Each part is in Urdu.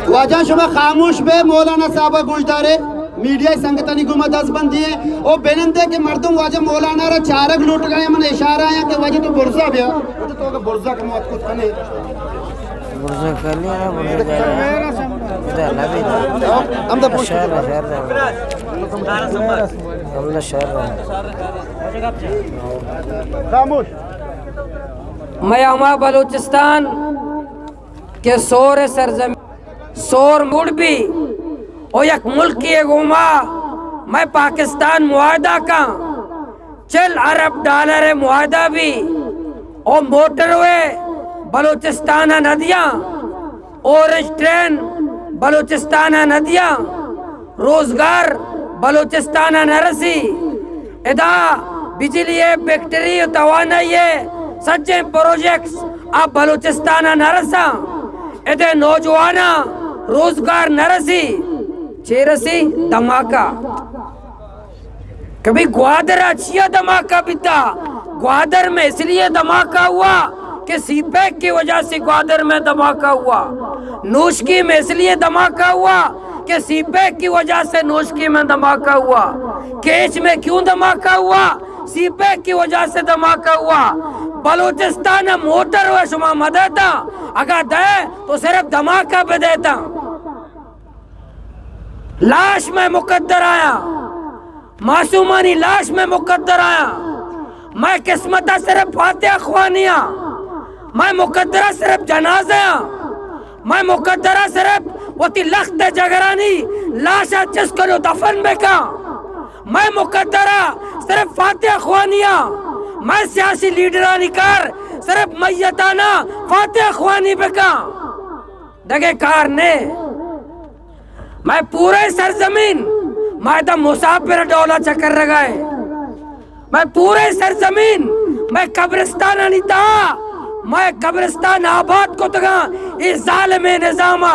واجہ شما خاموش بے مولانا صاحبہ گوشدارے میڈیا سنگتانی گمت از بندی ہے او بینندے کہ مردم واجہ مولانا را چارک لوٹ گئے من اشارہ ہیں کہ واجہ تو برزہ بیا تو کہ برزہ کا موت کچھ کنے برزہ کرلی ہے برزہ کرلی ہے ہم دا پوچھ خاموش میں ہما بلوچستان کے سور سرزمین سور مڑ بھی او یک ملک کی گوما میں پاکستان معاہدہ کا چل ارب ڈالر معاہدہ بھی او موٹر ہوئے بلوچستان ندیاں اورنج ٹرین بلوچستان ندیاں روزگار بلوچستان نرسی ادا بجلی بیکٹری توانائی سچے پروجیکٹس اب بلوچستان نرسا ادھے نوجوانا روزگار نرسی چیرسی دھماکہ کبھی گوادر اچھیا دھماکہ بھی تھا گوادر میں اس لیے دھماکہ ہوا کہ سی پیک کی وجہ سے گوادر میں دھماکہ ہوا نوشکی میں اس لیے دھماکہ ہوا کہ سی پیک کی وجہ سے نوشکی میں دھماکہ ہوا کیچ میں کیوں دھماکہ ہوا سی پیک کی وجہ سے دھماکہ ہوا بلوچستان موٹر ہوئے شما مدیتا اگر دے تو صرف دھماکہ پہ دیتا لاش میں مقدر آیا معصومانی لاش میں مقدر آیا میں قسمتہ صرف فاتحہ خوانیاں میں مقدرہ صرف جنازیاں میں مقدرہ صرف وہ تی لخت جگرانی لاشا جس کرو دفن میں کا میں مقدرہ صرف فاتحہ خوانیاں میں سیاسی لیڈرانی کار صرف میتانا فاتحہ خوانی بکا دگے کار نے میں پورے سرزمین میں دا مسافر ڈولا چکر رگائے میں پورے سرزمین میں قبرستان نہیں تھا میں قبرستان آباد کو تگا اس ظالم نظامہ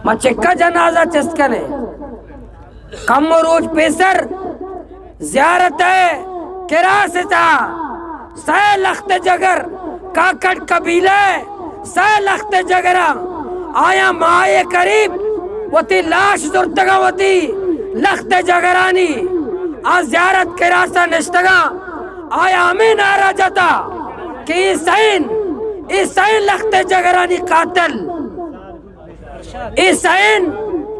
میں چکا جنازہ چسکنے کم و روج پیسر زیارت ہے کراس تھا سہ لخت جگر کاکڑ قبیلہ سہ لخت جگرہ آیا مائے قریب وہ تی لاش زرتگا وہ تی لخت جگرانی آ زیارت کراسہ نشتگا آیا ہمیں نعرہ جاتا کہ عیسائن لخت جگرانی قاتل عیسائن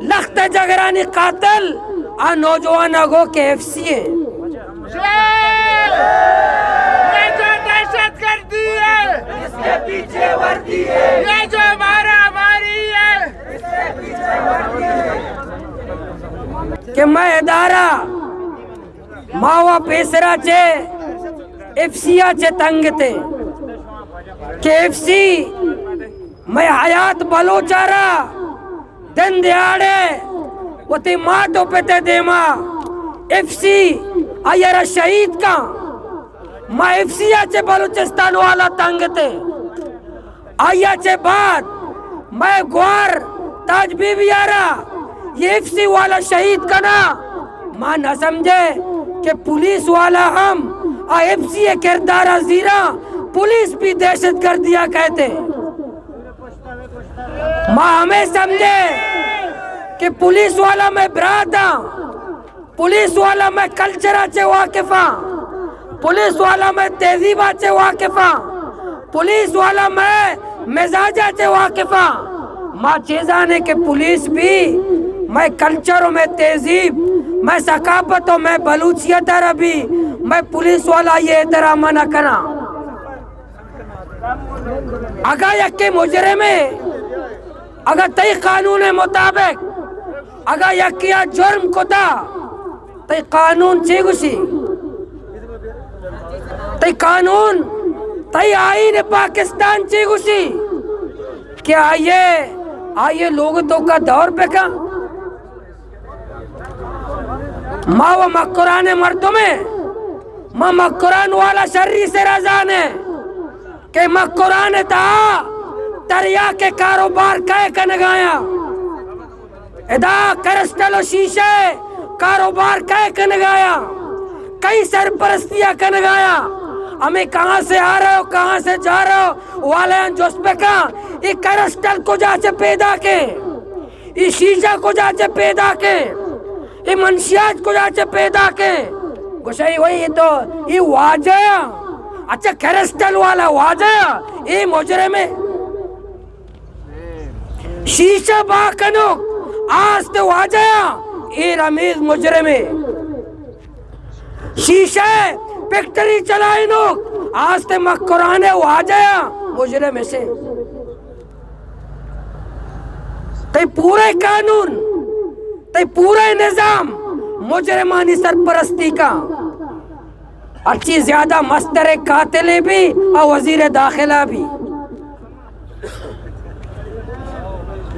لخت جگرانی قاتل آ نوجوانہ گو کے ایف سی ہے یہ جو دہشت گردی ہے اس کے پیچھے وردی ہے یہ جو مارا ماری ہے اس کے پیچھے وردی ہے کہ میں ادارہ ماوا پیسرا چے ایف سیا چے تنگتے کہ ایف سی میں حیات بلوچارا دن دیاڑے وہ تی ماتو پیتے دیما ایف سی آئیرہ شہید کا میں ایف سی آچے بلوچستان والا تنگتے آئیہ چے بعد میں گوار تاج بی بی آرہ یہ ایف سی والا شہید کنا ماں نہ سمجھے کہ پولیس والا ہم ایف سی کردارہ زیرہ پولیس بھی دہشت گردیاں کہتے ماں ہمیں سمجھے کہ پولیس والا میں براتا پولیس والا میں کلچرہ چے واقفہ پولیس والا میں تہذیبہ چے واقفہ پولیس والا میں مزاجہ چے واقفہ ماں چیزانے کہ پولیس بھی میں کلچروں میں تہذیب میں ثقافتوں میں بلوچیت بھی میں پولیس والا یہ احترام نہ کرنا اگر یکی مجرم ہے اگر تی قانون مطابق اگر یکیا جرم کتا تی قانون چی گوشی تی قانون تی آئین پاکستان چی گوشی کیا آئیے لوگ تو کا دور پہ کا ماں وہ مکران مردم ہے ماں مکران والا شرری سے رضانے کہ مکران تا تریا کے کاروبار کہے کنگایا ادا کرسٹل و شیشے کاروبار کہے کنگایا کئی سرپرستیاں کنگایا ہمیں کہاں سے آ رہے ہو کہاں سے جا رہے ہو والین جوس پہ کہاں یہ کرسٹل کو جا سے پیدا کے یہ شیشہ کو جا سے پیدا کے یہ منشیات کو جا سے پیدا کے گوشائی وہی یہ تو یہ واجہ اچھا کرسٹل والا واجہ یہ مجرم ہے شیشہ باکنو آست واجہ یہ رمیز مجرم ہے شیشہ پیکٹری چلائی نوک آست مکران واجہ مجرم سے تی پورے قانون تی پورے نظام مجرمانی سرپرستی کا اچھی زیادہ مستر قاتل بھی اور وزیر داخلہ بھی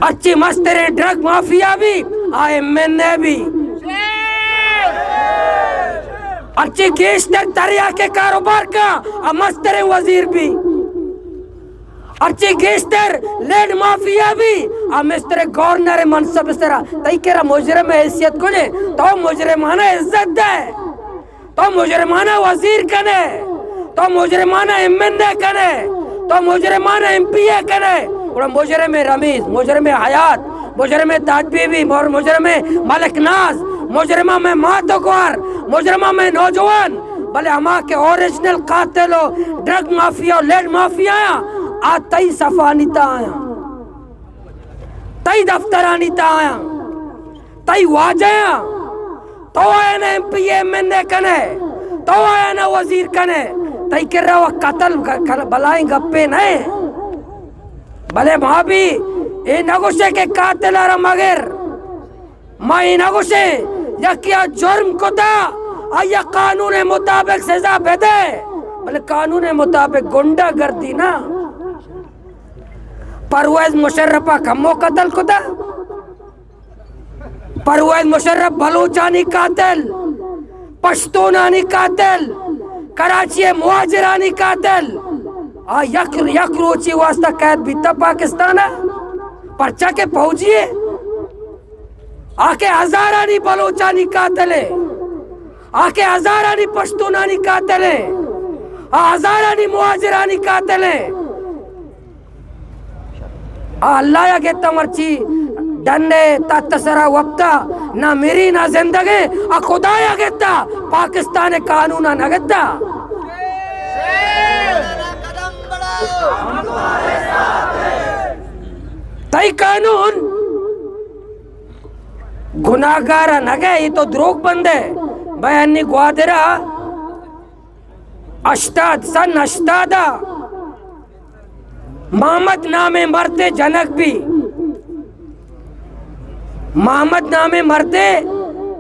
اچھی مستر ڈرگ مافیا بھی ایم بھی اچھی گیشتر دریا کے کاروبار کا مستر وزیر بھی اچھی گیشتر لیڈ مافیا بھی مستر گورنر منصب سرا تئی کہہ رہا مجرم حیثیت کو لے تو مجرمانہ عزت دے تو مجرمانہ وزیر کنے تو مجرمانہ ایم این اے کنے تو مجرمانہ ایم پی اے کنے مجرم رمیز مجرم حیات مجرم تادبیبی مجرم ملک ناز مجرمہ میں ماتوکوار مجرمہ میں نوجوان بلے ہما کے اوریجنل قاتل ہو ڈرگ مافیا ہو لیڈ مافیا آیا تئی صفانیتا آیا تئی دفترانیتا آیا تئی واجہ تو آیا نا ایم پی ایم این اے کنے تو آیا نا وزیر کنے تئی کر رہا وہ قتل بلائیں گپے نئے بلے ماں بھی یہ نگوشے کے قاتل آرہ مگر ماں یہ نگوشے یا کیا جرم کو دا آیا قانون مطابق سزا بیدے بلے قانون مطابق گنڈا گردی نا پرویز مشرفہ کمو قتل کو دا پرویز مشرف بلوچانی قاتل پشتونانی قاتل کراچی مہاجرانی قاتل یک روچی واسطہ قید بیتا پاکستان ہے پرچہ کے پہنچیے آکے ہزارانی بلوچانی قاتل ہے آکے ہزارانی پشتونانی قاتل ہے ہزارانی مہاجرانی قاتل ہے اللہ یا کہتا مرچی ڈنڈے تاتسرہ وقتا نہ میری نہ زندگی خدا یا کہتا پاکستان قانونہ نہ کہتا تئی قانون گناہگارہ نہ گئے یہ تو دروغ بند ہے بیانی گوادرہ سن 80 محمد نامے مرتے جنک بھی محمد نامے مرتے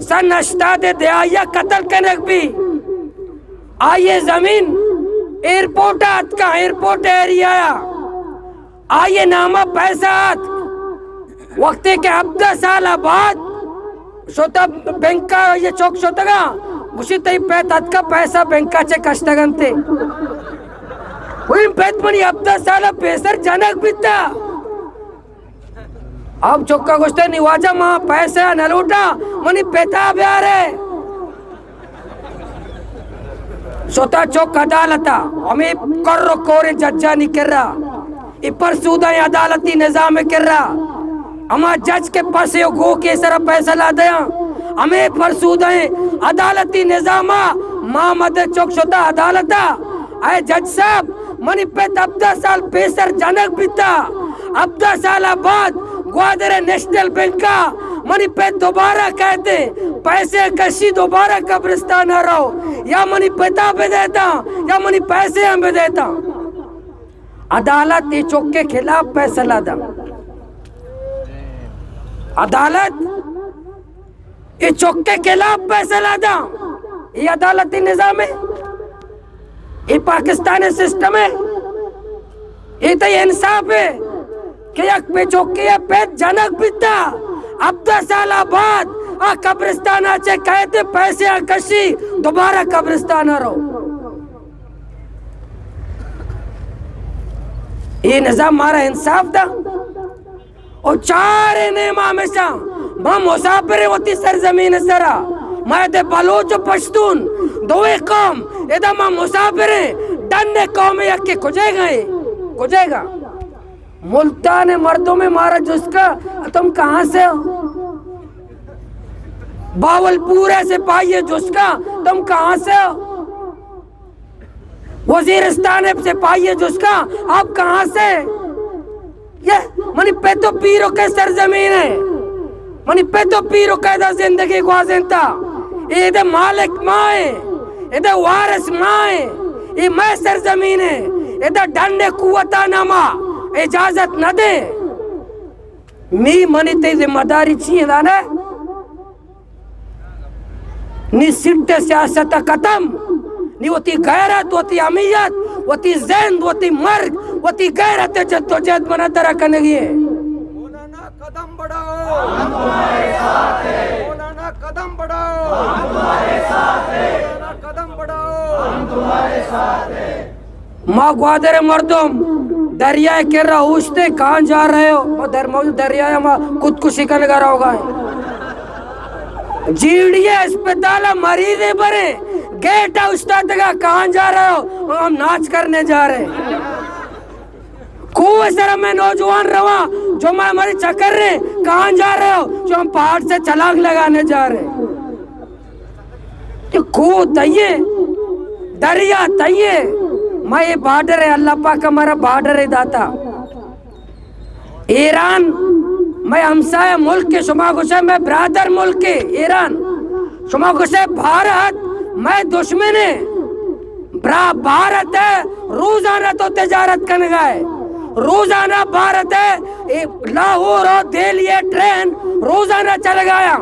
سن 80 دہائیہ قتل کنک بھی آئیے زمین ایرپورٹ آت کا ایرپورٹ ایریا آئیے نامہ پیسہ آت وقتے کے 17 سال بعد شوتا بینکا یہ چوک شوتا گا گوشی تی پیتات کا پیسہ بینکا چے کشتگن تے وہی پیت منی 17 سال پیسر جنک بیتا اب چوکا گوشتے نواجہ ماں پیسہ نلوٹا منی پیتا بیارے سوتا چوک عدالتا ہمیں کر کورے ججا نہیں کر رہا اپر سودہ عدالتی نظام کر رہا ہما جج کے پاس یہ گو کے سر پیسہ لا دیا ہمیں پر سودہ عدالتی نظامہ محمد چوک شدہ عدالتا اے جج صاحب منی پیت 17 سال پیسر جنک بیتا 17 سال بعد گوادر نیشنل بینکا منی پیت دوبارہ کہتے پیسے کشی دوبارہ قبرستان رہو یا منی پیتا بے دیتا یا منی پیسے ہم بے دیتا عدالت یہ چوک کے خلاف فیصلہ دا عدالت یہ چوک کے خلاف فیصلہ دا یہ عدالتی نظام ہے یہ پاکستانی سسٹم ہے یہ تو انصاف ہے کہ یک پہ چوکی ہے پیت جنک بیتا 17 سال بعد قبرستان آچے کہتے پیسے کشی دوبارہ قبرستان رہو یہ نظام ہمارا انصاف دا اور چار نعمہ ہمیشہ ماں مسافر ہوتی سرزمین سرا میں دے بلوچ و پشتون دوئے قوم ادھا ماں مسافریں ڈننے قوم یکی کجے گا ملتان مردوں میں مارا جس کا تم کہاں سے ہو باول پورے سے پائیے جس کا تم کہاں سے ہو وزیرستان سے پائیے جس کا آپ کہاں سے یہ منی پہ تو پیروں کے سرزمین ہے منی پہ تو پیروں قیدہ زندگی کو آزنتا یہ مالک ماں ہے یہ وارث ماں ہے یہ میں سرزمین ہے یہ ڈنڈے قوتہ نما اجازت نہ دے می منی تی ذمہ داری چیئے دانے نی سٹ سیاست ختم نی وہ تی غیرت وہ تی امیت وہ تی زند وہ تی مرگ وہ تی غیرت جد و جد منترہ کنگی ہے مولانا قدم بڑھاؤ ہم تمہارے ساتھ ہیں مولانا قدم بڑھاؤ ہم تمہارے ساتھ ہیں مولانا قدم بڑھاؤ ہم تمہارے ساتھ ہیں ماں گوادر مردم دریائے کر رہا ہوشتے کہاں جا رہے ہو دریائے ماں خودکشی کا لگا رہا ہوگا جیڑیے اسپتالہ مریضے برے گیٹا استاد کا کہاں جا رہے ہو ہم ناچ کرنے جا رہے کوئے سر میں نوجوان رہا جو میں ہمارے چکر رہے کہاں جا رہے ہو جو ہم پہاڑ سے چھلانگ لگانے جا رہے کوہ تیئے دریا تیئے میں یہ بارڈر ہے اللہ پاک ہمارا بارڈر ہے داتا ایران میں ہمسایہ ملک کے شما گوشے میں برادر ملک کے ایران شما گوشے بھارت میں دشمن ہے بھارت ہے روزانہ تو تجارت کرنے گئے روزانہ بھارت ہے لاہور اور دہلی ٹرین روزانہ چل گیا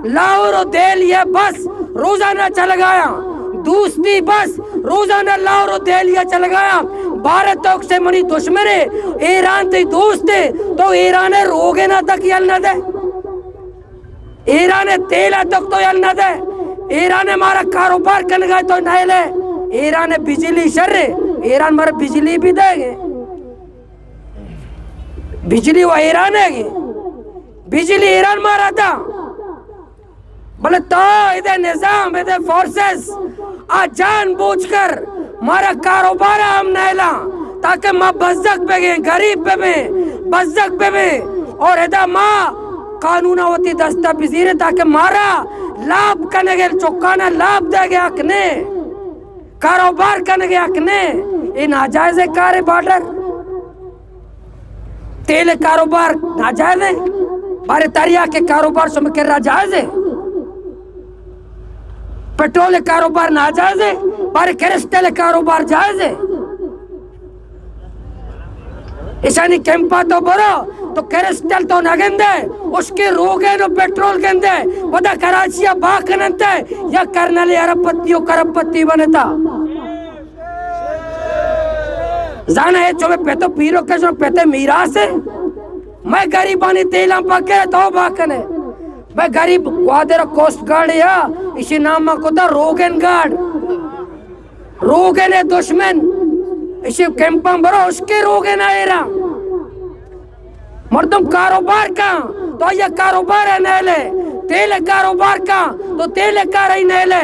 لاہور اور دہلی بس روزانہ چل گیا دوسری بس روزانہ لاہور اور دہلی چل گیا بھارت تو سے منی دشمن ہے ایران تی دوست ہے تو ایران روگے نہ تک یل نہ دے ایران تیلہ تک تو یل نہ دے ایران ہمارا کاروبار کرنے گئے تو نہیں لے ایران بجلی شر ہے ایران ہمارا بجلی بھی دے گے بجلی وہ ایران ہے گی بجلی ایران مارا تھا بلے تو ادھے نظام ادھے فورسز آج جان بوجھ کر مارا کاروبار ہم نیلا تاکہ ماں بزدک پہ گئے غریب پہ میں بزدک پہ میں اور ادھا ماں قانونہ ہوتی دستہ پزیرے تاکہ مارا لاب کرنے گئے چکانا لاب دے گئے اکنے کاروبار کرنے گئے اکنے یہ ناجائز ہے کار بارڈر تیل کاروبار ناجائز ہے بارے تریا کے کاروبار سو مکر رہا جائز ہے پیٹرول کاروبار ناجائز ہے بارے کرسٹل کاروبار جائز ہے اسانی کیمپا تو برو تو کرسٹل تو نگندے اس کے روگے نو پیٹرول گندے ودا کراچیا باکننتے یا کرنلی عرب پتی و کرب پتی بنتا زانا ہے چو میں پیتو پیرو کشو پیتے میراس ہے میں گریبانی تیلاں پکے تو باکنے میں گریب گوادر کوسٹ گارڈ یا اسی نام کو دا روگن گارڈ روگن دشمن اسی کیمپاں برو اس کے روگن آئے رہا مردم کاروبار کا تو یہ کاروبار ہے نیلے تیل کاروبار کا تو تیل کار ہی نیلے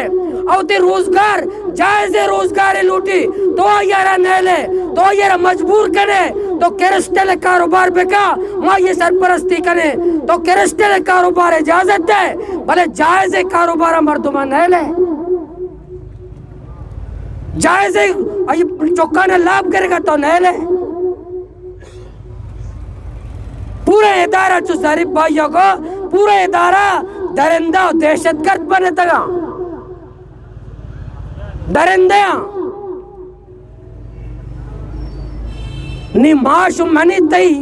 او تے روزگار جائز روزگار لوٹی تو یہ نیلے تو یہ مجبور کرے تو کرسٹل کاروبار پہ کا ماں یہ سرپرستی کرے تو کرسٹل کاروبار اجازت ہے بلے جائز کاروبار مردمان نیلے جائز چوکانا لاب کرے گا تو نیلے پورا ادارہ جو ظریف بھائیوں کو پورا ادارہ درندہ و دہشت گرد بنے تگا درندیاں نی معاشو منی تئی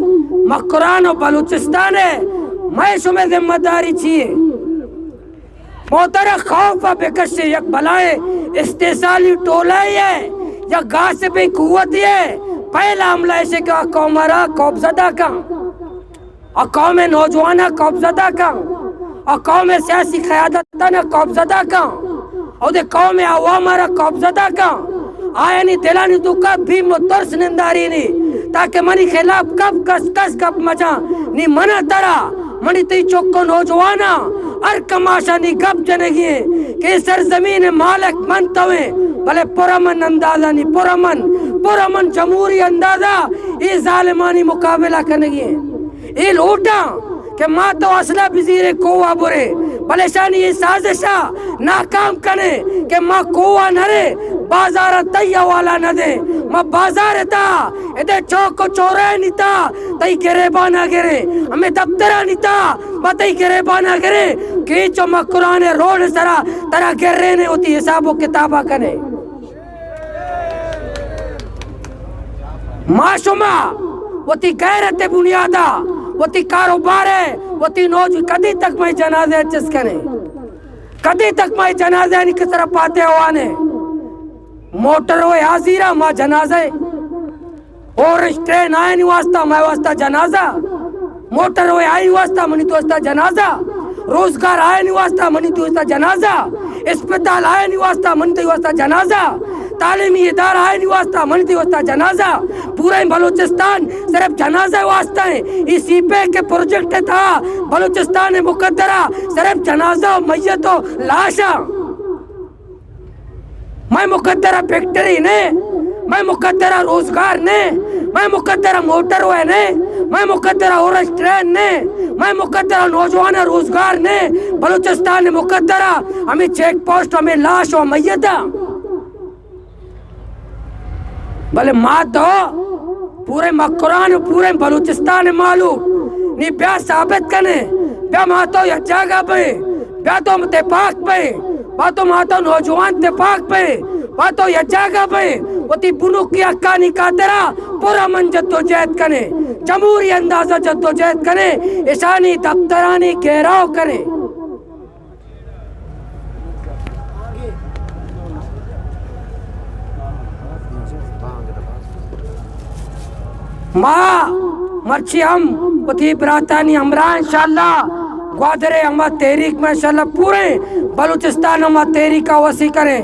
مکران و بلوچستان ہے معاشو میں ذمہ داری چیئے موتر خوف بکش یک بلائے استحصالی ٹولہ ہے یا غاسبی قوت ہے پہلا عملہ ایسے کہ قومرہ قوبزدہ کا قوم نوجوانہ قوبزدہ کا قوم سیاسی قیادتانہ قوبزدہ کا اور دے قوم عوامارہ قوبزدہ کا آیا نہیں دلانی دکھا بھی مترس ننداری نہیں تاکہ منی خلاف کب کس کب مجا نہیں منہ ترا منی تی چوکو نوجوانا ہر کماشانی گپ جنگی کہ سرزمین مالک منتویں بھلے پرامن اندازہ نہیں پرامن جمہوری اندازہ یہ ظالمانی مقابلہ کرنگی یہ لوٹا کہ ماں تو اصلہ بزیر کوہ برے بھلے شانی یہ سازشہ ناکام کنے کہ ماں کوہ نرے بازار تیہ والا نہ دے ماں بازار تا ادھے چوک چورے نہیں تا تئی گرے بانا گرے ہمیں دفترہ نہیں تا با تئی گرے بانا گرے کیچو ماں قرآن روڈ سرا ترہ گرے نے ہوتی حساب و کتابہ کنے ماں شما وہ تی غیرت بنیادہ وہ تی کاروبار ہے وہ تی کدی تک میں جنازے چس کنے کدی تک میں جنازے نہیں کس طرح پاتے ہوانے موٹر ہوئے حاضیرہ ماں جنازے اور ٹرین آئے نہیں واسطہ میں واسطہ جنازہ موٹر ہوئے آئے نہیں واسطہ منی تو واسطہ جنازہ روزگار آئے نہیں واسطہ منی تو واسطہ جنازہ اسپتال آئے نہیں واسطہ منی تو واسطہ جنازہ تعلیمی ادارہ آئے نہیں واسطہ منی تو واسطہ جنازہ پورے بلوچستان صرف جنازہ واسطہ ہے اس سی پے کے پروجیکٹ تھا بلوچستان مقدرہ صرف جنازہ و میت و لاشا میں مقدرہ فیکٹری نے میں مقدرہ روزگار نے میں مقدرہ موٹر ہوئے نے میں مقدرہ اورش ٹرین نے میں مقدرہ نوجوان روزگار نے بلوچستان مقدرہ ہمیں چیک پوسٹ ہمیں لاش و میتہ بلے مات ہو پورے مقران پورے بلوچستان معلوم نہیں بیا ثابت کنے بیا ماتو یا جاگہ پہ بیا تو اتفاق پہ باتو ماتو نوجوان اتفاق پہ باتو یا جاگہ پہ وہ تی بنو کی اکانی کاترہ پورا من جد و جہد کنے جمہوری اندازہ جد و جہد کنے اشانی دفترانی گہراؤ کنے ماں مرچی ہم وہ تھی براتانی ہمراہ انشاءاللہ گوادرے ہمہ تحریک میں انشاءاللہ پورے بلوچستان ہمہ تحریک کا وسیع کریں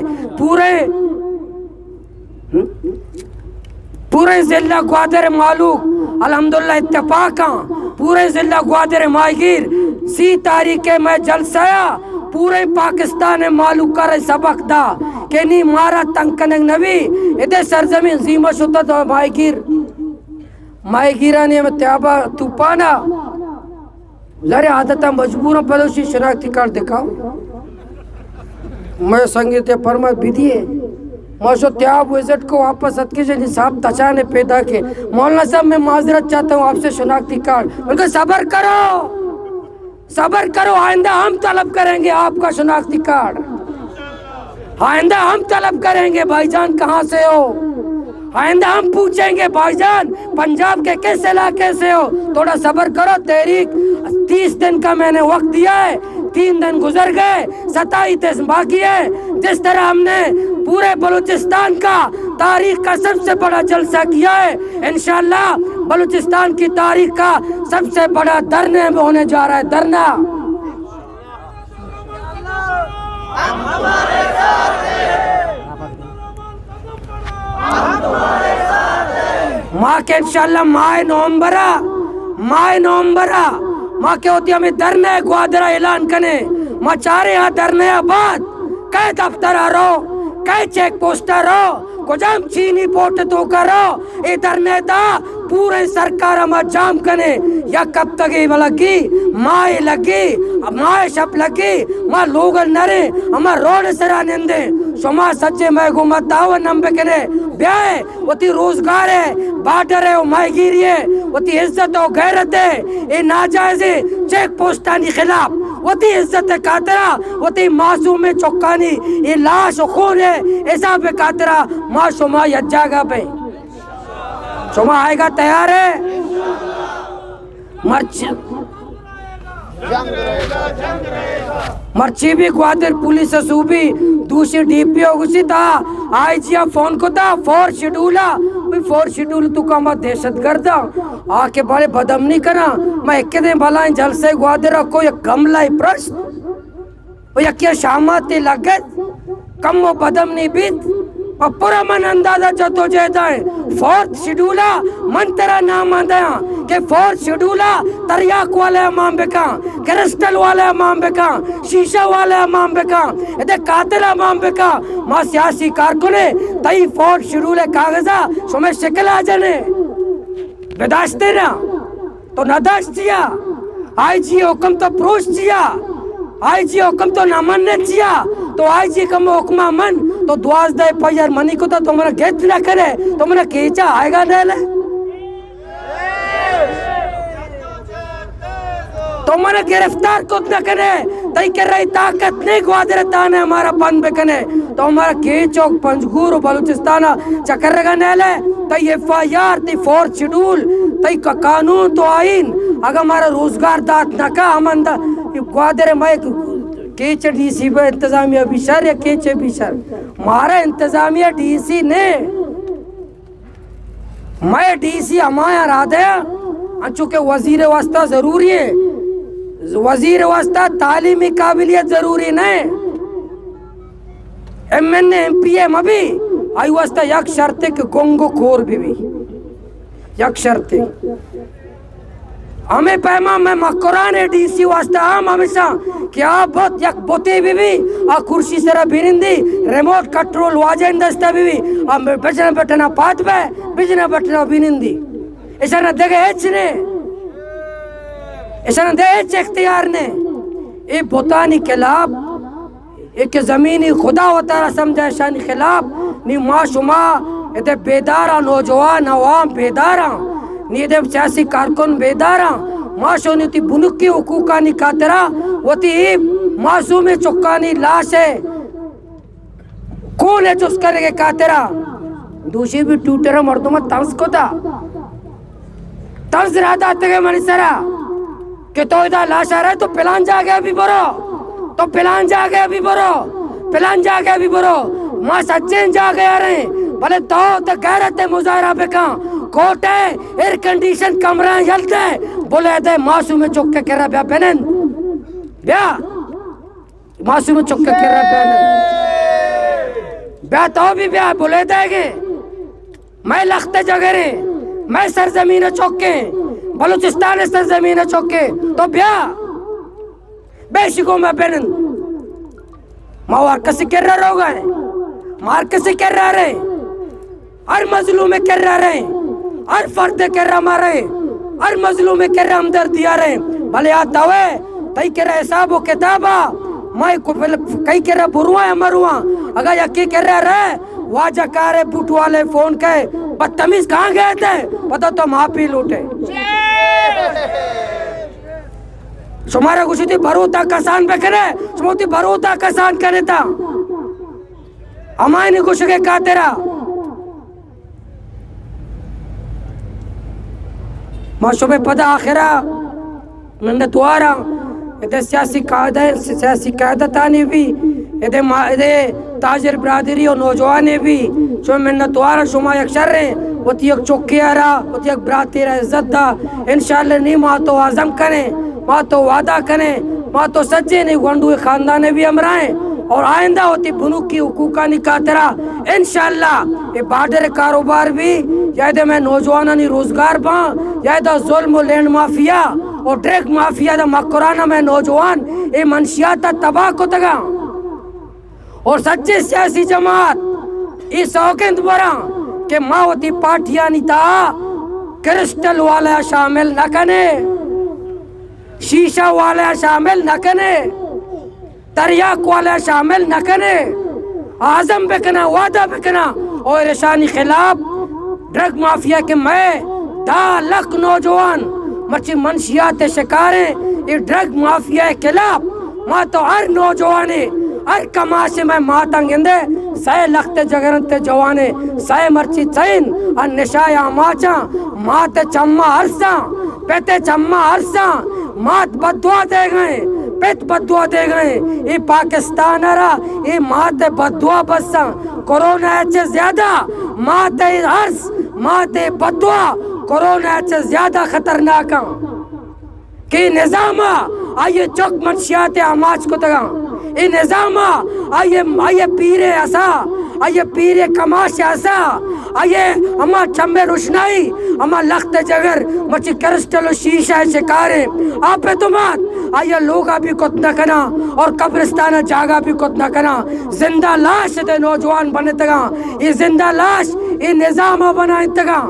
پورے ضلع گوادر معلوم الحمدللہ اتفاقاں پورے ضلع گوادر ماہگیر 30 تاریخ میں جلسہ پورے پاکستان معلوم کر سبق دا کہ نہیں مارا تنگ کنگ نبی ادھے سرزمین زیمہ شدہ دا ماہگیرانی میں تیابہ توپانا لارے عادتہ مجبوروں پلوشی شناختی کارڈ دکھاؤ میں سنگیتے پرمت بھی دیئے ماشو تیاب وزٹ کو واپس اتکی جو نصاب تچانے پیدا کے مولانا صاحب میں معذرت چاہتا ہوں آپ سے شناختی کارڈ ان کو صبر کرو آئندہ ہم طلب کریں گے آپ کا شناختی کارڈ آئندہ ہم طلب کریں گے بھائی جان کہاں سے ہو آئندہ ہم پوچھیں گے بھائی جان پنجاب کے کس علاقے سے ہو تھوڑا صبر کرو تحریک 30 دن کا میں نے وقت دیا ہے 3 دن گزر گئے 27 دن باقی ہے جس طرح ہم نے پورے بلوچستان کا تاریخ کا سب سے بڑا جلسہ کیا ہے انشاءاللہ بلوچستان کی تاریخ کا سب سے بڑا دھرنے میں ہونے جا رہا ہے دھرنا ماں کے انشاءاللہ ماہ نومبرہ ماں کے ہوتی ہمیں دھرنے گوادرہ اعلان کنے ماں چارے ہاں دھرنے آباد کئے دفتر رو کئے چیک پوسٹر رو کجام چینی پورٹ تو کرو ادھر نیتا پورے سرکار ہمیں جام کنے یا کب تک ہی لگی ماہ لگی ماہ شپ لگی ماں لوگ نرے ہمیں روڈ سرا نندے شما سچے میں گمت داو نمبے کنے بیائے وہ تی روزگار ہے بارڈر ہے وہ ماہگیری ہے وہ تی عزت و غیرت ہے اے ناجائز چیک پوسٹانی خلاف وہ تی عزت کاترہ وہ تی معصوم چکانی یہ لاش و خون ہے ایسا پہ کاترہ ماں شما یا جاگہ پہ شما آئے گا تیار ہے مرچی بھی گوادر پولیس صوبی دوسری ڈی پی او گسی تھا آئی جی فون کو تھا 4 شیڈول تو کا میں دہشت گردہ آکے بڑے بدم نہیں کرا میں ایک دن بھلائیں جلسے گوادر کو یک گملہ پرشت وہ یکی شاماتی لگت کم و بدم نہیں بیت پورا من اندازہ جدو جہد ہے فورتھ شیڈولا من تیرا نام آدھا کہ فورتھ شیڈولا تریاک والے امام بکاں کرسٹل والے امام بکاں شیشہ والے امام بکاں ادھے قاتل امام بکاں ماں سیاسی کارکنے تئی فورتھ شیڈولے کاغذہ شمیں شکل آ جانے بداشتے نا تو نداشت چیا آئی جی حکم تو پروش چیا آئی جی حکم تو نہ مننے چیا تو آئی جی کم حکمہ من تو 12 پیر منی کو تو تمہارا گیت نہ کرے تمہارا کیچا آئے گا نہیں لے تمہارا گرفتار کت نہ کرے تائی کر رہی طاقت نہیں گوادرتانے ہمارا بند بکنے تو ہمارا کیچوک پنجگور و بلوچستانہ چکر رگا نہیں لے تائی FIR تی فورتھ شیڈول تائی قانون تو آئین اگر ہمارا روزگار دات نہ کا ہم اندہ گوادر میں کیچ ڈی سی پہ انتظامیہ بیشار یا کیچ بیشار ہمارا انتظامیہ ڈی سی نے میں ڈی سی ہمایا رہا دیا چونکہ وزیر واسطہ ضروری ہے وزیر واسطہ تعلیمی قابلیت ضروری نہیں MN MP بھی آئی واسطہ یک شرط ہے کہ گنگو کھور بھی یک شرط ہے ہمیں پیما میں مقران ڈی سی واسطہ ہم ہمیشہ کہ آپ بہت یک بوتے بھی کرسی سرہ بھیرندی ریموٹ کنٹرول واجہ اندستا بھی ہم بجنہ بٹنا پات بے بجنہ بٹنا بھیرندی ایسا نہ دیکھے ایچ نے ایسا نہ دے ایچ اختیار نے اے بوتانی خلاف ایک زمینی خدا و تعالی سمجھے شانی خلاف نی ما شما ایدے بیدارا نوجوان عوام بیدارا نی ایدے سیاسی کارکن بیدارا ما شونی تی بنکی حقوقانی کاترا وہ تی معصوم چکانی لاش ہے کون ہے چس کرے گے کاترا دوشی بھی ٹوٹرہ مردمت تنس کو تا تنس رہا داتے گئے منی سرہ کہ تو ادھا لاش آ رہا ہے تو پلان جا گیا بھی برو تو پلان جا گیا بھی برو پلان جا گیا بھی برو ماں سچین جا گیا رہے بلے تو غیرت مظاہرہ بکاں کوٹ ہے ایئر کنڈیشن کمرہ یلد ہے بولے دے معصوم چک کے کر رہا بیا بینن بیا معصوم چک کے کر رہا بینن بیا تو بھی بیا بولے دے گے میں لخت جگرے میں سرزمین چوکے بلوچستان سرزمین چوکے تو بیا بے شکو میں بینن موار کسی کر رہا رو گئے مار کسی کر رہا رہے ہر مظلوم کر رہا رہے ہر فرد کر رہا مارے ہر مظلوم کر رہا ہمدر دیا رہے بھلے آتا ہوئے تائی کر رہا حساب و کتابہ میں کئی کر رہا بروان یا مروان اگر یکی کر رہا رہے واجہ کارے بوٹ والے فون کہے بدتمیز کہاں گئے تھے پتہ تو ماں پی لوٹے شمارا کچھ تھی بھروتا کسان پہ کرے شمارا بھروتا کسان کرے تا ہمائے نہیں کچھ کے کاترہ ماں شبہ پدا آخرہ منہ دوارا ادھے سیاسی قائدتانی بھی ادھے تاجر برادری اور نوجوانے بھی شما منہ دوارا شما یک شر رہے وہ تی یک چوکی رہا وہ تی یک براتی رہا عزت دا انشاءاللہ نہیں ماں تو عظم کریں ماں تو وعدہ کریں ماں تو سجے نہیں گونڈوی خاندانے بھی امرائیں اور آئندہ ہوتی بنوک کی حقوقانی کاترہ انشاءاللہ یہ بارڈر کاروبار بھی یا دے میں نوجوانانی روزگار باں یا دے ظلم و لینڈ مافیا اور ڈریک مافیا دا مکرانہ میں نوجوان یہ منشیاتا تباہ کو تگا اور سچے سیاسی جماعت اس سوکند برا کہ ماں ہوتی پارٹیانی تا کرسٹل والا شامل نہ کنے شیشہ والا شامل نہ کنے تریاک والا شامل نہ کنے آزم بکنا وعدہ بکنا اور ارشانی خلاف ڈرگ مافیا کے میں 10 لاکھ نوجوان مرچی منشیات شکاریں یہ ڈرگ مافیا کے خلاف ماں تو ہر نوجوانے ہر کماسے میں ماتنگ اندے سائے لخت جگرنتے جوانے سائے مرچی چین اور نشایا ماچاں مات چمہ عرصاں پیتے چمہ عرصاں مات بدعا دے گئے پیت بدعا دے گئے یہ پاکستان رہا یہ مات بدعا بساں کرونا ایچے زیادہ مات عرص مات بدعا کرونا ایچے زیادہ خطرناکاں کہ نظامہ آئیے چوک منشیات آماج کو تگاں ای نظامہ آئیے پیر ایسا آئیے پیر کماش ایسا آئیے اما چمبے روشنائی اما لخت جگر مچی کرسٹل و شیشہ شکارے آپ تمہات آئیے لوگا بھی کت نہ کنا اور قبرستانہ جاگا بھی کت نہ کنا زندہ لاش دے نوجوان بنے تگا یہ زندہ لاش یہ نظامہ بنائیں تگا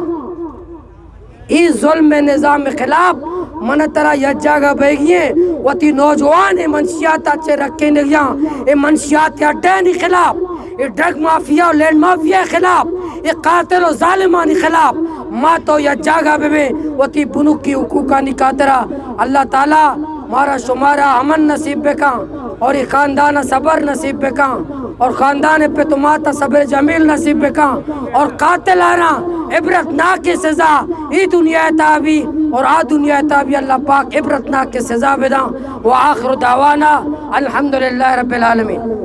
ای ظلم نظام خلاف من ترا یہ جگہ بیگیے و تی نوجوان منشیات اچھے رکھے نگیاں اے منشیات یا ڈینی خلاف اے ڈرگ مافیا و لینڈ مافیا خلاف اے قاتل و ظالمانی خلاف ما تو یہ جگہ بے و تی بنک کی حقوقانی قاترہ اللہ تعالیٰ مارا شمارا امن نصیب بکا اور یہ خاندان صبر نصیب بکا اور خاندان پہ تمہاتا صبر جمیل نصیب بکا اور قاتل آنا عبرت ناک سزا ای دنیا تابی اور آ دنیا تابی اللہ پاک عبرت ناک سزا بدا وآخر دعوانا الحمدللہ رب العالمین.